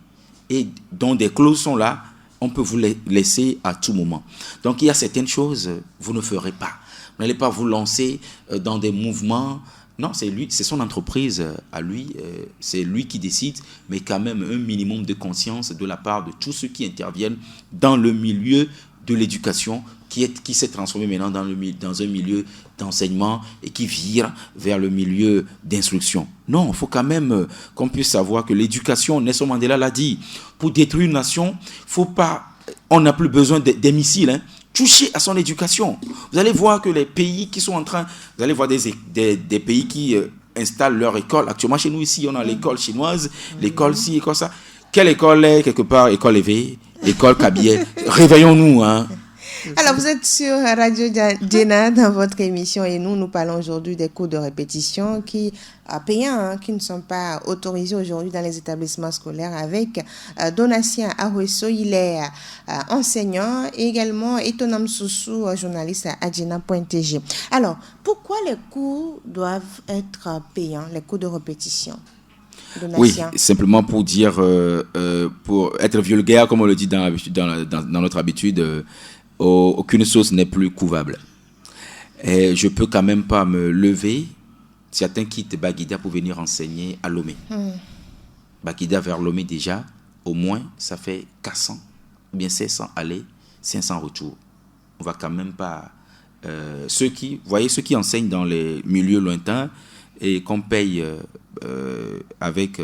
et dont des clauses sont là. On peut vous les laisser à tout moment. Donc il y a certaines choses vous ne ferez pas. Vous n'allez pas vous lancer dans des mouvements. Non, c'est lui, c'est son entreprise à lui, c'est lui qui décide, mais quand même un minimum de conscience de la part de tous ceux qui interviennent dans le milieu de l'éducation, qui s'est transformé maintenant dans un milieu d'enseignement et qui vire vers le milieu d'instruction. Non, il faut quand même qu'on puisse savoir que l'éducation, Nelson Mandela l'a dit, pour détruire une nation, faut pas, on n'a plus besoin des missiles, hein. Toucher à son éducation. Vous allez voir que les pays qui sont en train... Vous allez voir des pays qui installent leur école. Actuellement, chez nous, ici, on a l'école chinoise, l'école ci, l'école ça. Quelle école est, quelque part, école éveillée, école Kabylie. Réveillons-nous, hein. Alors, vous êtes sur Radio Djena dans votre émission et nous parlons aujourd'hui des cours de répétition payants, qui ne sont pas autorisés aujourd'hui dans les établissements scolaires avec Donatien Ahueso. Il est enseignant et également Etonam Soussou, journaliste à Djena.tg. Alors, pourquoi les cours doivent être payants, les cours de répétition? Oui, Donatien. simplement pour dire, pour être vulgaire, comme on le dit dans notre habitude, aucune sauce n'est plus couvable. Et je peux quand même pas me lever. Certains quittent Baguida pour venir enseigner à Lomé. Baguida vers Lomé déjà, au moins, ça fait 400, ou bien 500 aller, 500 retour. On va quand même pas... ceux qui enseignent dans les milieux lointains et qu'on paye avec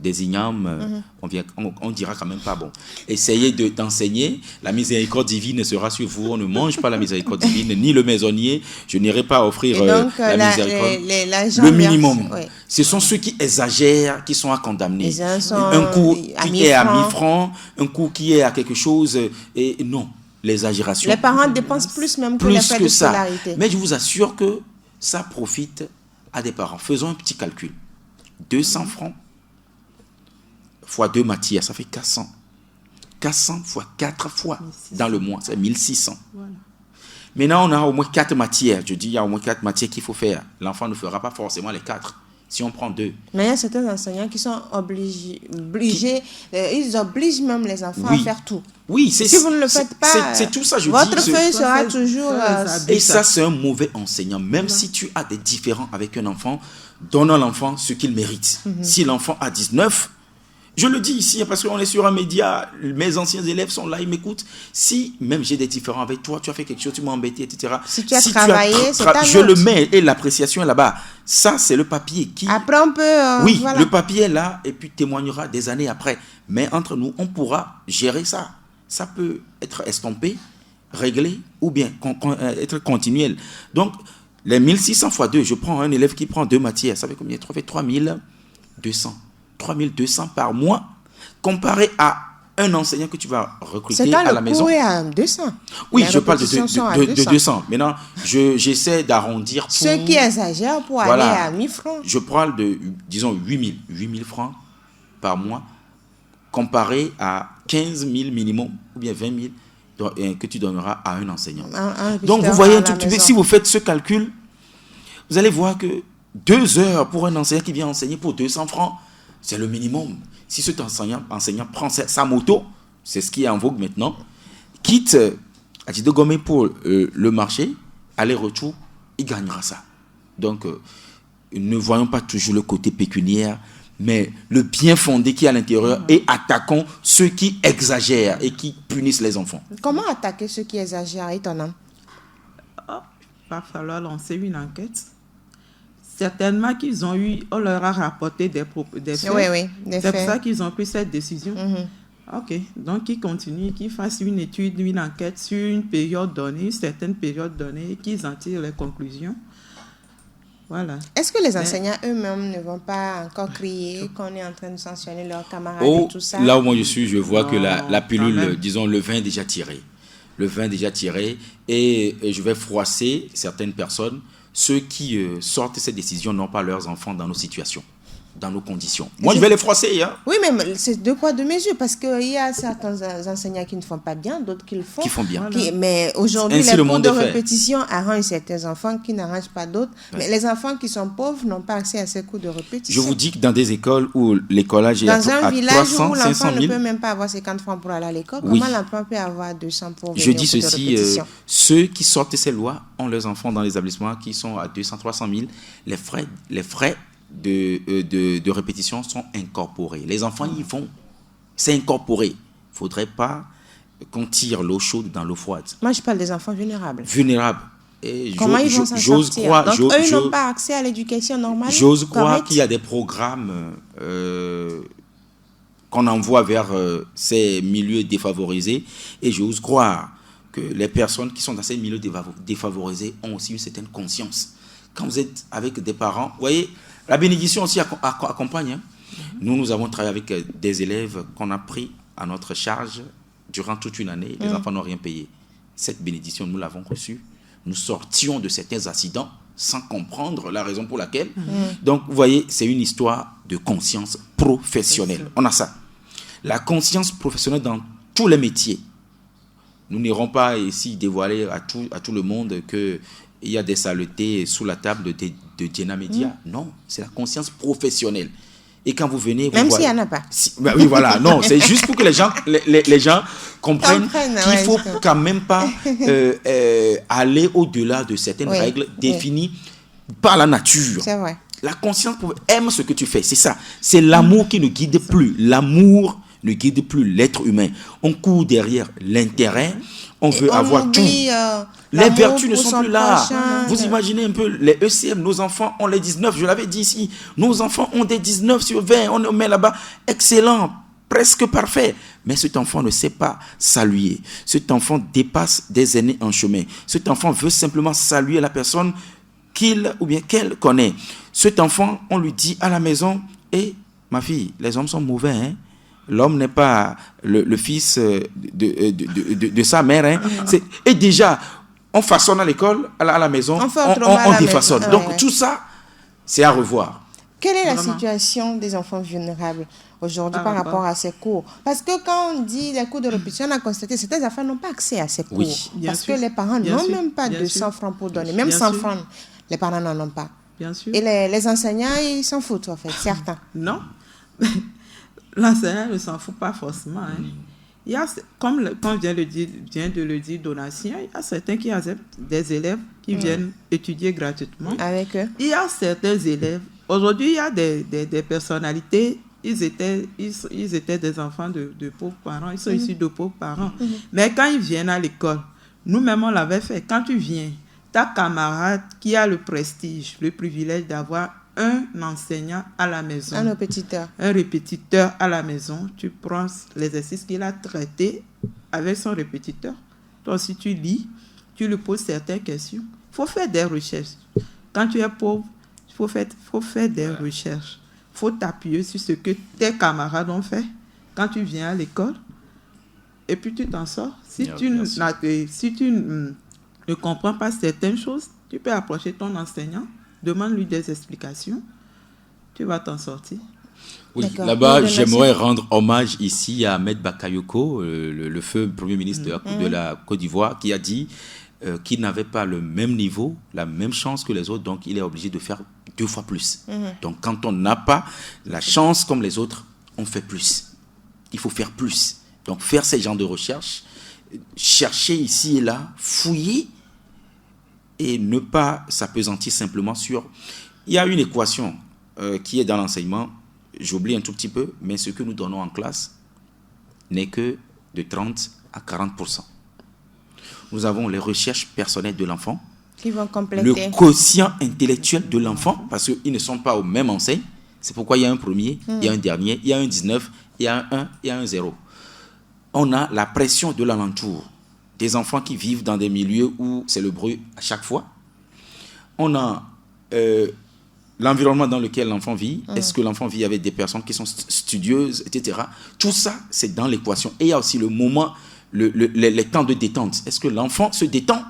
des ignames, on dira quand même pas bon. Essayez d'enseigner, la miséricorde divine sera sur vous, on ne mange pas la miséricorde divine, ni le maisonnier, je n'irai pas offrir donc, la miséricorde. Le minimum. Oui. Ce sont ceux qui exagèrent, qui sont à condamner. Un coup qui est à 1000 francs, un coup qui est à quelque chose, et non, l'exagération. Les parents dépensent plus même que les frais de scolarité. Mais je vous assure que ça profite à des parents. Faisons un petit calcul. 200 francs fois 2 matières, ça fait 400. 400 fois 4 fois 1600. Dans le mois, c'est 1600. Voilà. Maintenant, on a au moins 4 matières. Je dis, il y a au moins 4 matières qu'il faut faire. L'enfant ne fera pas forcément les 4. Si on prend 2. Mais il y a certains enseignants qui sont obligés ils obligent même les enfants à faire tout. Oui, si vous ne le faites pas, c'est tout ça, votre feuille sera toujours... et ça, c'est un mauvais enseignant. Même si tu as des différends avec un enfant, donne à l'enfant ce qu'il mérite. Si l'enfant a 19, je le dis ici, parce qu'on est sur un média, mes anciens élèves sont là, ils m'écoutent. Si même j'ai des différends avec toi, tu as fait quelque chose, tu m'as embêté, etc. Si tu as travaillé, c'est ta je le mets, et l'appréciation est là-bas. Ça, c'est le papier qui... Après, on peut... oui, voilà. Le papier est là, et puis témoignera des années après. Mais entre nous, on pourra gérer ça. Ça peut être estompé, réglé, ou bien être continuel. Donc, les 1600 fois 2, je prends un élève qui prend 2 matières, ça fait combien? Ça fait 3200. 3200 par mois, comparé à un enseignant que tu vas recruter à la maison. C'est à 200. Oui, je parle de 200. Maintenant, j'essaie d'arrondir pour... Ceux qui exagèrent pour aller à 1000 francs. Je parle de, disons, 8000 francs par mois, comparé à 15 000 minimum, ou bien 20 000 que tu donneras à un enseignant. Donc, vous voyez un tout petit peu, si vous faites ce calcul, vous allez voir que 2 heures pour un enseignant qui vient enseigner pour 200 francs, c'est le minimum. Si cet enseignant prend sa moto, c'est ce qui est en vogue maintenant, quitte à Dido Gomé pour le marché, aller-retour, il gagnera ça. Donc, ne voyons pas toujours le côté pécuniaire, mais le bien fondé qui est à l'intérieur et attaquons ceux qui exagèrent et qui punissent les enfants. Comment attaquer ceux qui exagèrent, étonnant? Il va falloir lancer une enquête. Certainement qu'ils ont eu, on leur a rapporté des faits. Oui, c'est pour ça qu'ils ont pris cette décision. Ok, donc qu'ils continuent, qu'ils fassent une étude, une enquête sur une période donnée, une certaine période donnée, qu'ils en tirent les conclusions. Voilà. Est-ce que les enseignants eux-mêmes ne vont pas encore crier qu'on est en train de sanctionner leurs camarades et tout ça? Là où moi je suis, je vois que la pilule, disons, le vin est déjà tiré. Le vin est déjà tiré et je vais froisser certaines personnes. Ceux qui sortent cette décision n'ont pas leurs enfants dans nos situations, dans nos conditions. Moi, je vais les froisser. Hein. Oui, mais c'est 2 poids 2 mesures, parce qu'il y a certains enseignants qui ne font pas bien, d'autres qui le font. Qui font bien. Mais aujourd'hui, les cours de répétition arrangent certains enfants qui n'arrangent pas d'autres. Ouais. Mais les enfants qui sont pauvres n'ont pas accès à ces cours de répétition. Je vous dis que dans des écoles où l'écolage est à 300, 500 000... Dans un village où l'enfant ne peut même pas avoir 50 francs pour aller à l'école, comment l'enfant peut avoir 200 pour venir au cours de répétition? Ceux qui sortent ces lois ont leurs enfants dans les établissements qui sont à 200, 300 000. Les frais de répétition sont incorporés. Les enfants y vont. C'est incorporé. Il ne faudrait pas qu'on tire l'eau chaude dans l'eau froide. Moi, je parle des enfants vulnérables. Et comment ils vont s'en sortir? Donc, eux, ils n'ont pas accès à l'éducation normale. J'ose croire qu'il y a des programmes qu'on envoie vers ces milieux défavorisés. Et j'ose croire que les personnes qui sont dans ces milieux défavorisés ont aussi une certaine conscience. Quand vous êtes avec des parents, vous voyez, la bénédiction aussi accompagne. Hein. Nous avons travaillé avec des élèves qu'on a pris à notre charge durant toute une année. Les enfants n'ont rien payé. Cette bénédiction, nous l'avons reçue. Nous sortions de certains accidents sans comprendre la raison pour laquelle. Donc, vous voyez, c'est une histoire de conscience professionnelle. On a ça. La conscience professionnelle dans tous les métiers. Nous n'irons pas ici dévoiler à tout le monde qu'il y a des saletés sous la table de Jenna Media. Non, c'est la conscience professionnelle. Et quand vous venez... Même s'il n'y en a pas. Oui, voilà. Non, c'est juste pour que les gens comprennent qu'il ne faut quand même pas aller au-delà de certaines règles définies par la nature. C'est vrai. La conscience aime ce que tu fais, c'est ça. C'est l'amour qui ne guide plus. L'amour ne guide plus l'être humain. On court derrière l'intérêt, on veut avoir tout. Les vertus ne sont plus là. Prochain. Vous imaginez un peu les ECM, nos enfants ont les 19, je l'avais dit ici, nos enfants ont des 19 sur 20, on le met là-bas, excellent, presque parfait. Mais cet enfant ne sait pas saluer. Cet enfant dépasse des aînés en chemin. Cet enfant veut simplement saluer la personne qu'il ou bien qu'elle connaît. Cet enfant, on lui dit à la maison, ma fille, les hommes sont mauvais, hein? L'homme n'est pas le fils de sa mère. Hein? Et déjà, on façonne à l'école, à la maison, on défaçonne. Donc tout ça, c'est à revoir. Quelle est la situation des enfants vulnérables aujourd'hui par rapport à ces cours? Parce que quand on dit les cours de répétition, on a constaté que certains enfants n'ont pas accès à ces cours. Oui. Parce que les parents n'ont même pas de 100 francs pour donner. Même 100 francs, les parents n'en ont pas. Bien sûr. Et les enseignants, ils s'en foutent en fait, certains. Non. L'enseignant ne s'en fout pas forcément. Hein. Il y a, comme vient de le dire Donatien, il y a certains qui acceptent des élèves qui viennent étudier gratuitement. Avec eux. Il y a certains élèves. Aujourd'hui, il y a des personnalités. Ils étaient des enfants de pauvres parents. Ils sont issus de pauvres parents. Mais quand ils viennent à l'école, nous-mêmes, on l'avait fait. Quand tu viens, ta camarade qui a le prestige, le privilège d'avoir un enseignant à la maison. Un répétiteur. Un répétiteur à la maison. Tu prends l'exercice qu'il a traité avec son répétiteur. Toi aussi, tu lis. Tu lui poses certaines questions. Il faut faire des recherches. Quand tu es pauvre, il faut faire des recherches. Il faut t'appuyer sur ce que tes camarades ont fait quand tu viens à l'école. Et puis, tu t'en sors. Si tu ne comprends pas certaines choses, tu peux approcher ton enseignant. Demande-lui des explications. Tu vas t'en sortir. Oui, là-bas, j'aimerais rendre hommage ici à Ahmed Bakayoko, le feu Premier ministre de la Côte d'Ivoire, qui a dit qu'il n'avait pas le même niveau, la même chance que les autres, donc il est obligé de faire 2 fois plus. Donc quand on n'a pas la chance comme les autres, on fait plus. Il faut faire plus. Donc faire ces genres de recherches, chercher ici et là, fouiller, et ne pas s'appesantir simplement sur... Il y a une équation qui est dans l'enseignement, j'oublie un tout petit peu, mais ce que nous donnons en classe n'est que de 30 à 40%. Nous avons les recherches personnelles de l'enfant, qui vont compléter le quotient intellectuel de l'enfant, parce qu'ils ne sont pas au même enseigne. C'est pourquoi il y a un premier, il y a un dernier, il y a un 19, il y a un 1, il y a un 0. On a la pression de l'alentour. Des enfants qui vivent dans des milieux où c'est le bruit à chaque fois. On a l'environnement dans lequel l'enfant vit. Est-ce que l'enfant vit avec des personnes qui sont studieuses, etc. Tout ça, c'est dans l'équation. Et il y a aussi le moment, les temps de détente. Est-ce que l'enfant se détend?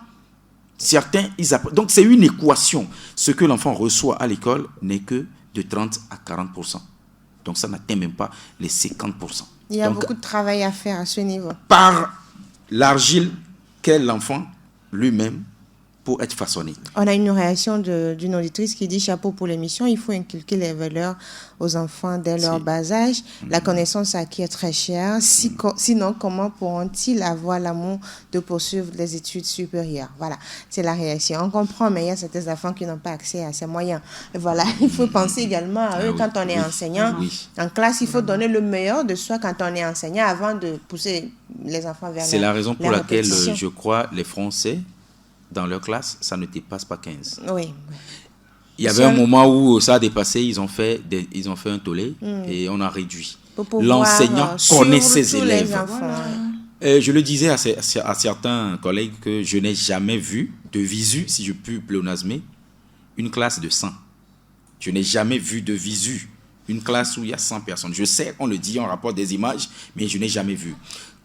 Certains, ils apprennent. Donc, c'est une équation. Ce que l'enfant reçoit à l'école n'est que de 30 à 40%. Donc, ça n'atteint même pas les 50%. Il y a beaucoup de travail à faire à ce niveau. Par l'argile qu'est l'enfant lui-même pour être façonné. On a une réaction d'une auditrice qui dit « Chapeau pour l'émission, il faut inculquer les valeurs aux enfants dès leur bas âge. La connaissance acquise est très chère. Sinon, comment pourront-ils avoir l'amour de poursuivre les études supérieures ?» Voilà, c'est la réaction. On comprend, mais il y a certains enfants qui n'ont pas accès à ces moyens. Et voilà, il faut penser également à eux quand on est enseignant. En classe, il faut donner le meilleur de soi quand on est enseignant avant de pousser les enfants vers C'est la raison pour laquelle, je crois, les Français, dans leur classe, ça ne dépasse pas 15. Oui. Il y avait un moment où ça a dépassé, ils ont fait un tollé et on a réduit. L'enseignant connaît ses élèves. Je le disais à certains collègues que je n'ai jamais vu de visu, si je puis pléonasmer, une classe de 100. Je n'ai jamais vu de visu une classe où il y a 100 personnes. Je sais, on le dit, on rapporte des images, mais je n'ai jamais vu.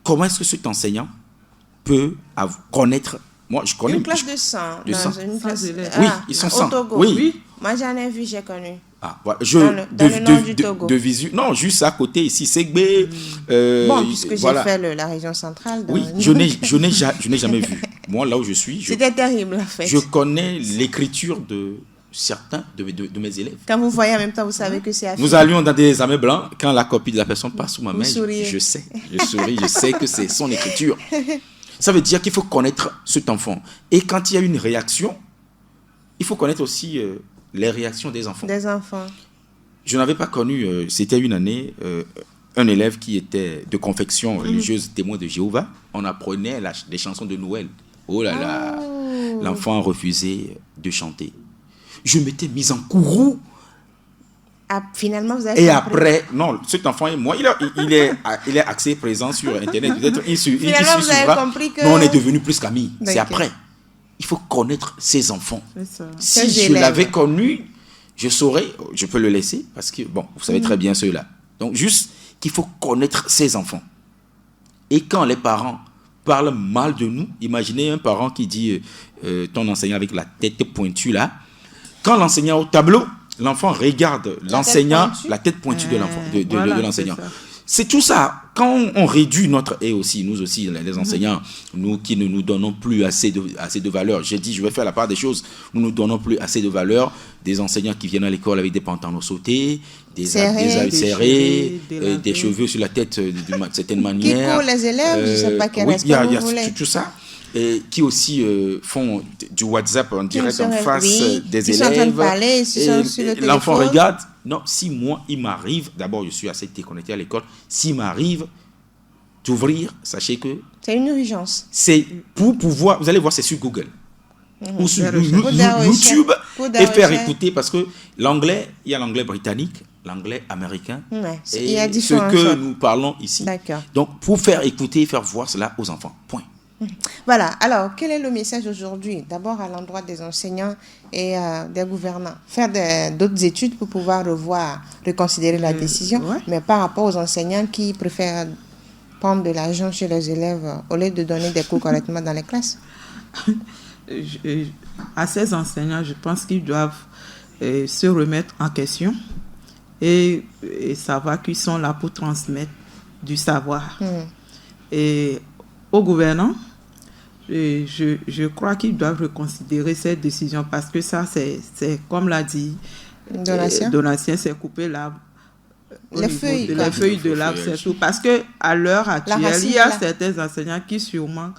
Comment est-ce que cet enseignant peut connaître... Moi, je connais une classe de 100. De 100. Une classe de... Oui, ils sont 100. Au Togo. Oui. Moi, j'en ai vu, j'ai connu. Ah, voilà. Dans le nord du Togo. De visu. Non, juste à côté, ici, Segbé. Bon, puisque j'ai fait la région centrale. Oui, je n'ai jamais vu. Moi, là où je suis... C'était terrible, en fait. Je connais l'écriture de certains de mes élèves. Quand vous voyez en même temps, vous savez que c'est affiché. Nous allions dans des examens blancs. Quand la copie de la personne passe sous ma main, je sais. Je souris, je sais que c'est son écriture. Ça veut dire qu'il faut connaître cet enfant. Et quand il y a une réaction, il faut connaître aussi les réactions des enfants. Des enfants. Je n'avais pas connu, c'était une année, un élève qui était de confection religieuse, témoin de Jéhovah. On apprenait des chansons de Noël. Oh là là, l'enfant a refusé de chanter. Je m'étais mis en courroux. Ah, finalement, vous avez Et compris. après, non, cet enfant et moi, il est axé présent sur Internet. Peut-être il Finalement, vous avez suivra. compris que... Mais on est devenus plus qu'amis. C'est D'accord. après. Il faut connaître ses enfants. C'est ça. Si Ses je élèves. l'avais connu, je saurais, je peux le laisser, parce que, bon, vous savez très bien ceux-là. Donc, juste qu'il faut connaître ses enfants. Et quand les parents parlent mal de nous, imaginez un parent qui dit, ton enseignant avec la tête pointue là, quand l'enseignant au tableau, l'enfant regarde l'enseignant, la tête pointue de l'enfant, de Voilà, l'enseignant. c'est ça. C'est tout ça. Quand on réduit et aussi, nous aussi, les enseignants, nous qui ne nous donnons plus assez de valeur, j'ai dit, je vais faire la part des choses, nous ne donnons plus assez de valeur, des enseignants qui viennent à l'école avec des pantalons sautés, des habits serrés, des cheveux sur la tête d'une certaine Qui manière. courent les élèves, je ne sais pas quel oui, respect il y a vous voulez. tout ça. Et qui aussi font du WhatsApp en direct en face des ils élèves. sont en train de parler, ils sont sur le l'enfant téléphone. regarde. Non, si moi, il m'arrive, d'abord je suis assez déconnecté à l'école, s'il m'arrive d'ouvrir, sachez que C'est une urgence. c'est pour pouvoir, vous allez voir, c'est sur Google ou sur YouTube Pour et faire recherche. écouter, parce que l'anglais, il y a l'anglais britannique, l'anglais américain, Ouais, il et y a ce différentes que sortes. nous parlons ici. D'accord. Donc, pour faire écouter et faire voir cela aux enfants. Point. Voilà. Alors, quel est le message aujourd'hui? D'abord à l'endroit des enseignants et des gouvernants. Faire d'autres études pour pouvoir reconsidérer la décision, ouais. mais par rapport aux enseignants qui préfèrent prendre de l'argent chez les élèves au lieu de donner des cours correctement dans les classes. À ces enseignants, je pense qu'ils doivent se remettre en question et savoir qu'ils sont là pour transmettre du savoir. Et aux gouvernants, je crois qu'ils doivent reconsidérer cette décision, parce que ça, c'est comme l'a dit Donatien, c'est couper l'arbre. Les feuilles De l'arbre, c'est tout. Parce qu'à l'heure actuelle, il y a certains enseignants qui sûrement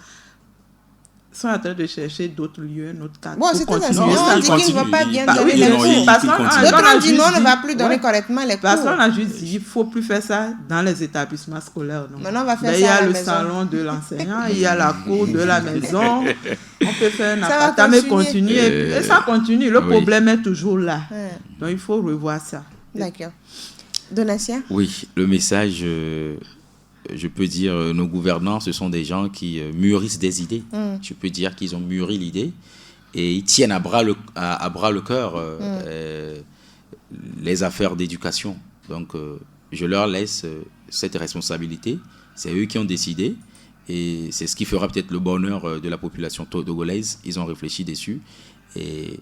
sont en train de chercher d'autres lieux, un autre cadre. Bon, c'est pour tout continuer ça. ça. On dit qu'ils ne vont pas bien Bah donner oui, les non, cours. parce qu'on D'autres ont dit non, on ne juste va plus donner ouais. correctement les cours. Parce qu'on a juste dit, il ne faut plus faire ça dans les établissements scolaires. Non. Maintenant, on va faire Mais ça il y à a la le maison. salon de l'enseignant, il y a la cour de la maison. On peut faire un Ça va appartement continuer. continuer. Et ça continue. Le oui. problème est toujours là. Ouais. Donc, il faut revoir ça. D'accord. Donatien? Oui, le message, je peux dire, nos gouvernants, ce sont des gens qui mûrissent des idées. Je peux dire qu'ils ont mûri l'idée et ils tiennent à bras le cœur les affaires d'éducation. Donc, je leur laisse cette responsabilité. C'est eux qui ont décidé et c'est ce qui fera peut-être le bonheur de la population togolaise. Ils ont réfléchi dessus et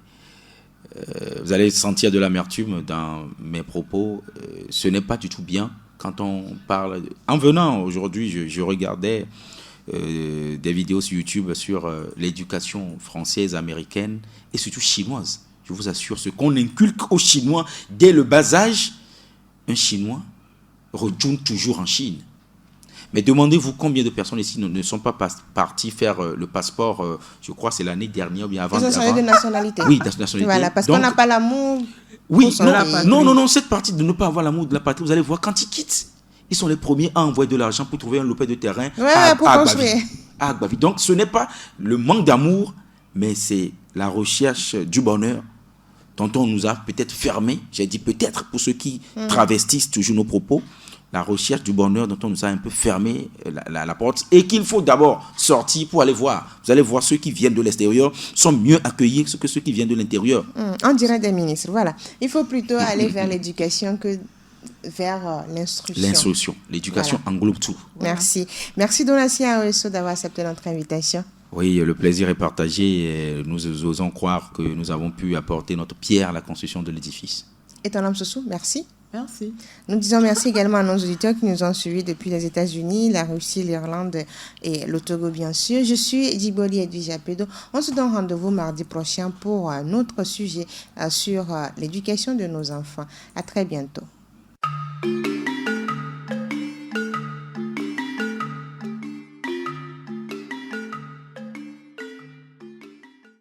vous allez sentir de l'amertume dans mes propos. Ce n'est pas du tout bien quand on parle... En venant aujourd'hui, je regardais des vidéos sur YouTube sur l'éducation française, américaine et surtout chinoise. Je vous assure, ce qu'on inculque aux Chinois dès le bas âge, un Chinois retourne toujours en Chine. Mais demandez-vous combien de personnes ici ne sont pas partis faire le passeport, je crois que c'est l'année dernière ou bien avant. Ils ont changé de nationalité. Oui, de nationalité. Voilà, parce Donc, qu'on n'a pas l'amour. oui, pour son pays. non, cette partie de ne pas avoir l'amour de la patrie, vous allez voir, quand ils quittent, ils sont les premiers à envoyer de l'argent pour trouver un lopin de terrain pour construire. à Agbavi. Donc, ce n'est pas le manque d'amour, mais c'est la recherche du bonheur dont on nous a peut-être fermé. J'ai dit peut-être pour ceux qui travestissent toujours nos propos. La recherche du bonheur dont on nous a un peu fermé la porte et qu'il faut d'abord sortir pour aller voir. Vous allez voir, ceux qui viennent de l'extérieur sont mieux accueillis que ceux qui viennent de l'intérieur. On dirait des ministres, voilà. Il faut plutôt aller vers l'éducation que vers l'instruction. L'instruction, l'éducation englobe tout. Merci. Merci Donatien Aweso d'avoir accepté notre invitation. Oui, le plaisir est partagé et nous osons croire que nous avons pu apporter notre pierre à la construction de l'édifice. Et ton homme Sossou, merci. Merci. Nous disons merci également à nos auditeurs qui nous ont suivis depuis les États-Unis, la Russie, l'Irlande et le Togo, bien sûr. Je suis Djiboli Edwige Apedo. On se donne rendez-vous mardi prochain pour un autre sujet sur l'éducation de nos enfants. À très bientôt.